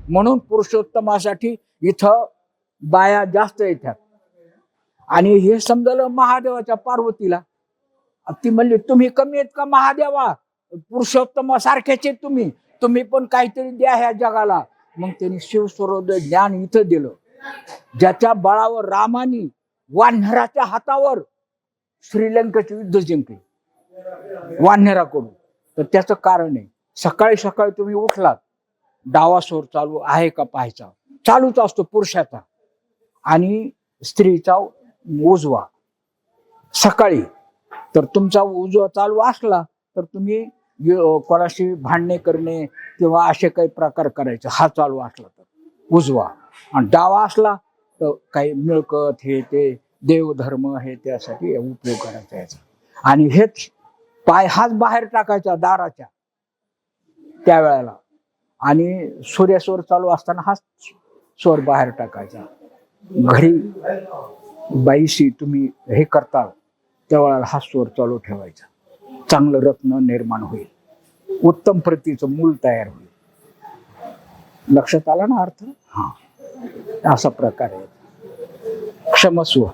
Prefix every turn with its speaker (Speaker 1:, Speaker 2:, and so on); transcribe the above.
Speaker 1: म्हणून पुरुषोत्तमासाठी इथं बाया जास्त येतात. आणि हे समजलं महादेवाच्या पार्वतीला. ती म्हणली तुम्ही कमी आहेत का महादेवा, पुरुषोत्तमा सारख्याचे तुम्ही तुम्ही पण काहीतरी द्या ह्या जगाला. मग त्यांनी शिवस्वरूप ज्ञान इथं दिलं, ज्याच्या बळावर रामानी वानराच्या हातावर श्रीलंकेचे युद्ध जिंकले वानराकडून. तर त्याचं कारण आहे, सकाळी सकाळी तुम्ही उठलात, डावा स्वर चालू आहे का पाहायचा, चालूच असतो पुरुषाचा आणि स्त्रीचा उजवा. सकाळी तर तुमचा उजवा चालू असला तर तुम्ही कोणाशी भांडणे करणे किंवा असे काही प्रकार करायचे, हा चालू असला तर उजवा. आणि डावा असला तर काही मिळकत हे ते देवधर्म हे त्यासाठी उपयोग करायचा याचा. आणि हेच पाय हाच बाहेर टाकायचा दाराच्या त्यावेळेला, आणि सूर्यस्वर चालू असताना हाच स्वर बाहेर टाकायचा. घरी बाईशी तुम्ही हे करता त्यावेळेला हा स्वर चालू ठेवायचा. चांगलं रत्न निर्माण होईल, उत्तम प्रतीचं मूल तयार होईल. लक्षात आला ना अर्थ? हा, असा प्रकार आहे. क्षमस्व.